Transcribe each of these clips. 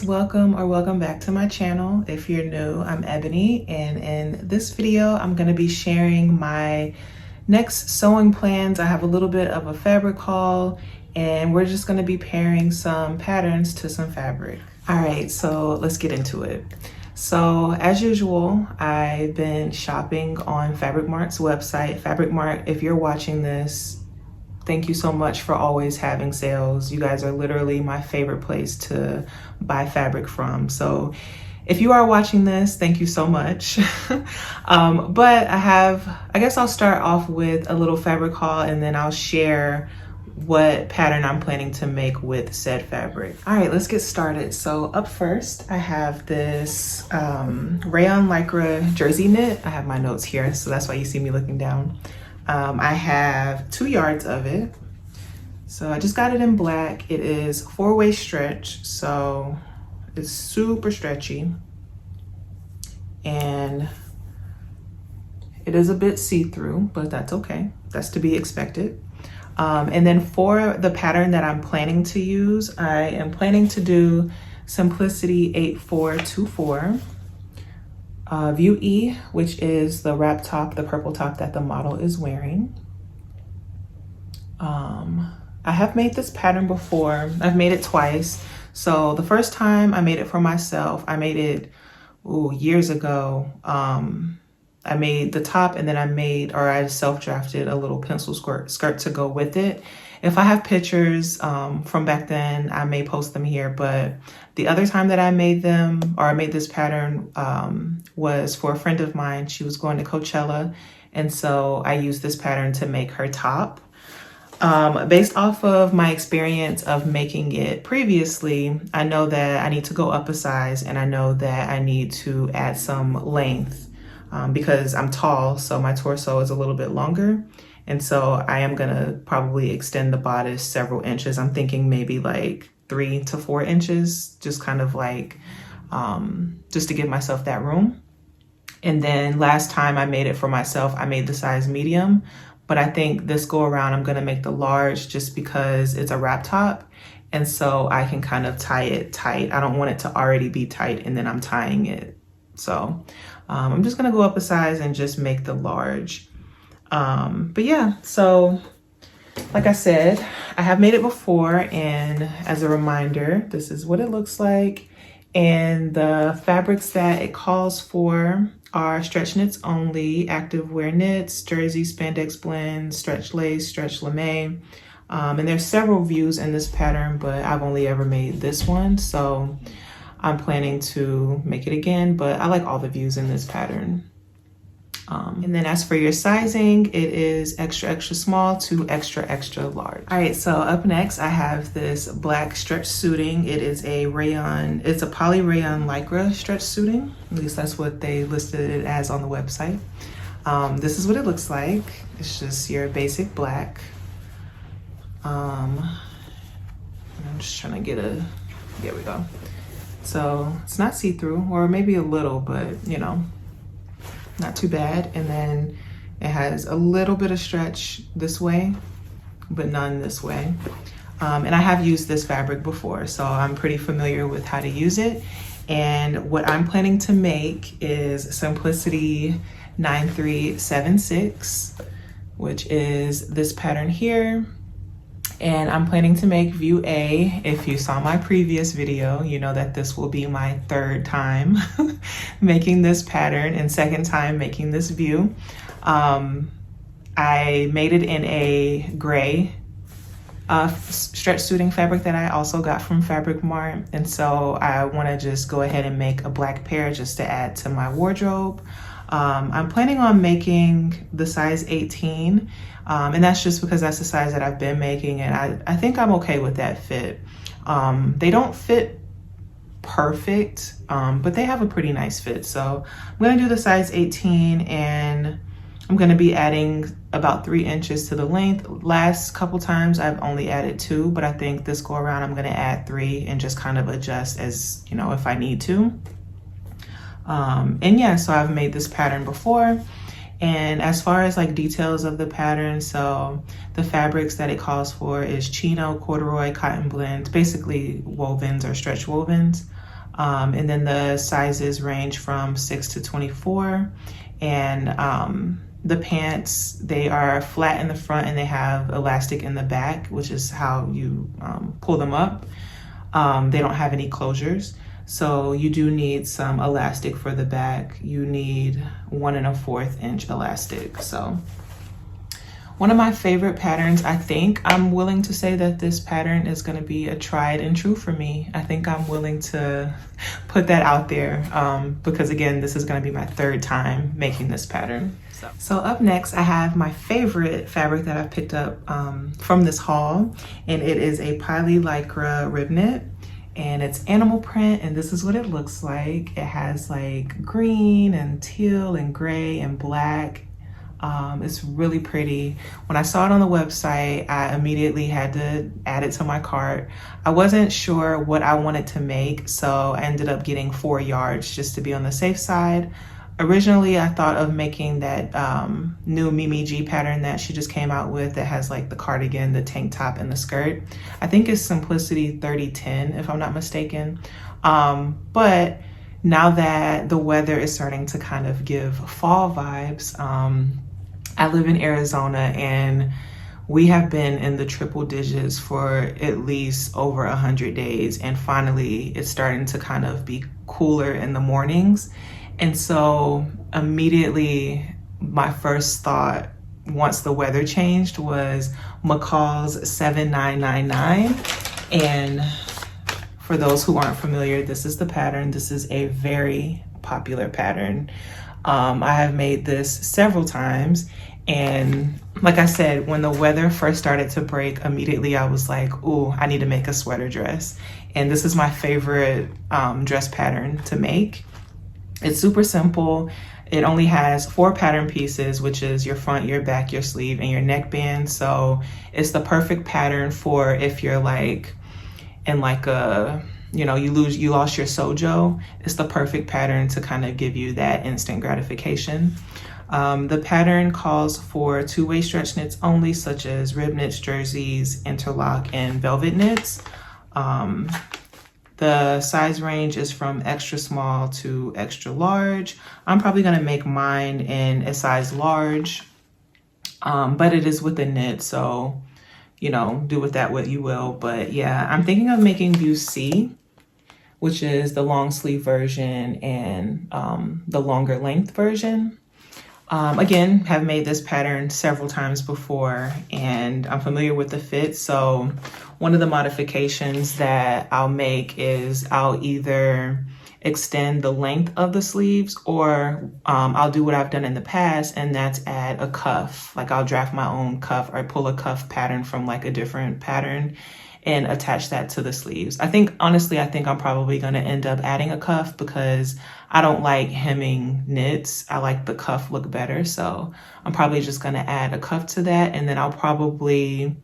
Welcome back to my channel. If you're new, I'm Ebony, and in this video I'm going to be sharing my next sewing plans. I have a little bit of a fabric haul, and we're just going to be pairing some patterns to some fabric. All right, so let's get into it. So as usual, I've been shopping on Fabric Mart's website. Fabric Mart, if you're watching this, thank you so much for always having sales. You guys are literally my favorite place to buy fabric from. So if you are watching this, thank you so much. But I guess I'll start off with a little fabric haul, and then I'll share what pattern I'm planning to make with said fabric. All right, let's get started. So up first, I have this Rayon Lycra jersey knit. I have my notes here, so that's why you see me looking down. I have 2 yards of it. So I just got it in black. It is 4-way stretch, so it's super stretchy. And it is a bit see-through, but that's okay. That's to be expected. And then for the pattern that I'm planning to use, I am planning to do Sewcially.Awkward View E, which is the wrap top, the purple top that the model is wearing. I have made this pattern before. I've made it twice. So the first time I made it for myself, I made it years ago. I made the top, and then I self-drafted a little pencil skirt to go with it. If I have pictures from back then, I may post them here, but the other time that I made them, or I made this pattern, was for a friend of mine. She was going to Coachella, and so I used this pattern to make her top. Based off of my experience of making it previously, I know that I need to go up a size, and I know that I need to add some length because I'm tall, so my torso is a little bit longer. And so I am gonna probably extend the bodice several inches. I'm thinking maybe like 3 to 4 inches, just kind of like, just to give myself that room. And then last time I made it for myself, I made the size medium, but I think this go around, I'm gonna make the large just because it's a wrap top. And so I can kind of tie it tight. I don't want it to already be tight and then I'm tying it. So I'm just gonna go up a size and just make the large. But yeah, so like I said, I have made it before, and as a reminder, this is what it looks like. And the fabrics that it calls for are stretch knits only, active wear knits, jersey, spandex blend, stretch lace, stretch lame. And there's several views in this pattern, but I've only ever made this one, so I'm planning to make it again, but I like all the views in this pattern. And then as for your sizing, it is extra, extra small to extra, extra large. All right, so up next, I have this black stretch suiting. It is a rayon, it's a poly rayon lycra stretch suiting. At least that's what they listed it as on the website. This is what it looks like. It's just your basic black. I'm just trying to get there we go. So it's not see-through, or maybe a little, but you know, not too bad. And then it has a little bit of stretch this way, but none this way. And I have used this fabric before, so I'm pretty familiar with how to use it. And what I'm planning to make is Simplicity 9376, which is this pattern here. And I'm planning to make view A. If you saw my previous video, you know that this will be my 3rd time making this pattern and 2nd time making this view. I made it in a gray stretch suiting fabric that I also got from Fabric Mart. And so I wanna just go ahead and make a black pair just to add to my wardrobe. I'm planning on making the size 18. And that's just because that's the size that I've been making, and I think I'm okay with that fit. They don't fit perfect, but they have a pretty nice fit. So I'm gonna do the size 18, and I'm gonna be adding about 3 inches to the length. Last couple times I've only added 2, but I think this go around I'm gonna add 3 and just kind of adjust as, you know, if I need to. And yeah, so I've made this pattern before. And as far as like details of the pattern, so the fabrics that it calls for is chino, corduroy, cotton blends, basically wovens or stretch wovens. And then the sizes range from 6 to 24. And the pants, they are flat in the front and they have elastic in the back, which is how you pull them up. They don't have any closures. So you do need some elastic for the back. You need 1 1/4 inch elastic. So one of my favorite patterns, I think I'm willing to say that this pattern is gonna be a tried and true for me. I think I'm willing to put that out there because again, this is gonna be my 3rd time making this pattern. So up next, I have my favorite fabric that I've picked up from this haul, and it is a poly lycra rib knit. And it's animal print, and this is what it looks like. It has like green and teal and gray and black. It's really pretty. When I saw it on the website, I immediately had to add it to my cart. I wasn't sure what I wanted to make, so I ended up getting 4 yards just to be on the safe side. Originally, I thought of making that new Mimi G pattern that she just came out with that has like the cardigan, the tank top, and the skirt. I think it's Simplicity 3010, if I'm not mistaken. But now that the weather is starting to kind of give fall vibes, I live in Arizona and we have been in the triple digits for at least over 100 days. And finally, it's starting to kind of be cooler in the mornings. And so immediately my first thought once the weather changed was McCall's 7999. And for those who aren't familiar, this is the pattern. This is a very popular pattern. I have made this several times. And like I said, when the weather first started to break, immediately I was like, ooh, I need to make a sweater dress. And this is my favorite dress pattern to make. It's super simple. It only has 4 pattern pieces, which is your front, your back, your sleeve, and your neckband. So it's the perfect pattern for if you're like in like a, you know, you lost your sojo. It's the perfect pattern to kind of give you that instant gratification. The pattern calls for 2-way stretch knits only, such as rib knits, jerseys, interlock, and velvet knits. The size range is from extra small to extra large. I'm probably gonna make mine in a size large, but it is with a knit, so, you know, do with that what you will. But yeah, I'm thinking of making view C, which is the long sleeve version and the longer length version. Again, have made this pattern several times before and I'm familiar with the fit. So one of the modifications that I'll make is I'll either extend the length of the sleeves or I'll do what I've done in the past, and that's add a cuff. Like I'll draft my own cuff or pull a cuff pattern from like a different pattern and attach that to the sleeves. Honestly, I think I'm probably gonna end up adding a cuff because I don't like hemming knits. I like the cuff look better. So I'm probably just gonna add a cuff to that, and then I'll probably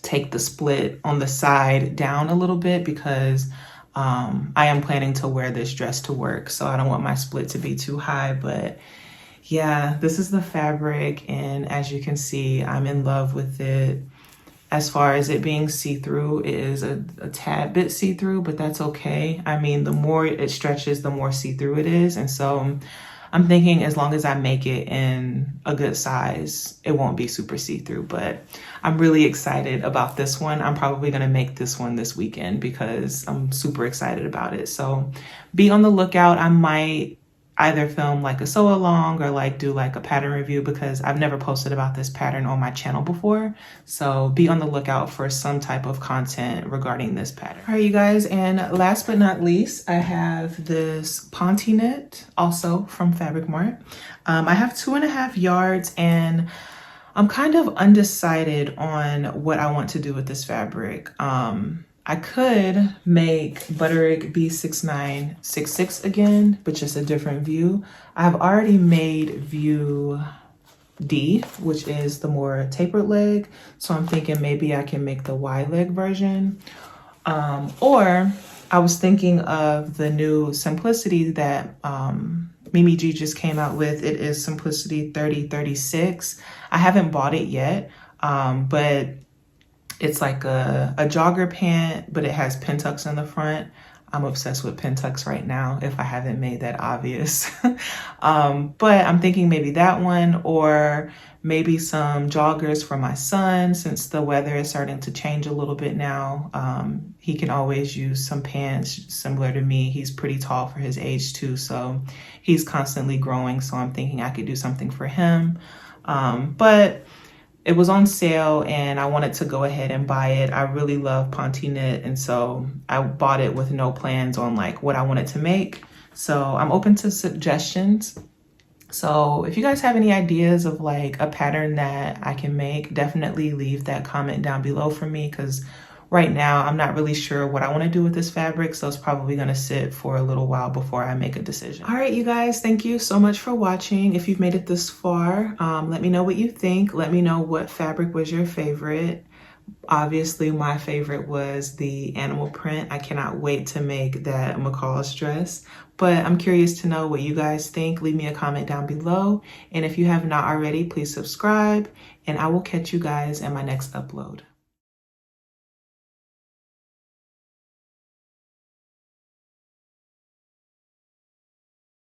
take the split on the side down a little bit because I am planning to wear this dress to work. So I don't want my split to be too high, but yeah, this is the fabric. And as you can see, I'm in love with it. As far as it being see-through, it is a tad bit see-through, but that's okay. I mean, the more it stretches, the more see-through it is. And so I'm thinking as long as I make it in a good size, it won't be super see-through, but I'm really excited about this one. I'm probably gonna make this one this weekend because I'm super excited about it. So be on the lookout. I might either film like a sew along or like do like a pattern review because I've never posted about this pattern on my channel before. So be on the lookout for some type of content regarding this pattern. All right, you guys, and last but not least, I have this Ponte knit, also from Fabric Mart. I have 2.5 yards and I'm kind of undecided on what I want to do with this fabric. I could make Butterick B6966 again, but just a different view. I've already made view D, which is the more tapered leg. So I'm thinking maybe I can make the Y leg version. Or I was thinking of the new Simplicity that Mimi G just came out with. It is Simplicity 3036. I haven't bought it yet, but it's like a jogger pant, but it has pintucks in the front. I'm obsessed with pintucks right now, if I haven't made that obvious. But I'm thinking maybe that one, or maybe some joggers for my son, since the weather is starting to change a little bit now. He can always use some pants similar to me. He's pretty tall for his age too, so he's constantly growing. So I'm thinking I could do something for him. But it was on sale and I wanted to go ahead and buy it. I really love Ponte knit, and so I bought it with no plans on like what I wanted to make. So I'm open to suggestions. So if you guys have any ideas of like a pattern that I can make, definitely leave that comment down below for me, because right now I'm not really sure what I want to do with this fabric, so it's probably going to sit for a little while before I make a decision. All right, you guys, thank you so much for watching. If you've made it this far, let me know what you think. Let me know what fabric was your favorite. Obviously, my favorite was the animal print. I cannot wait to make that McCall's dress, but I'm curious to know what you guys think. Leave me a comment down below. And if you have not already, please subscribe, and I will catch you guys in my next upload.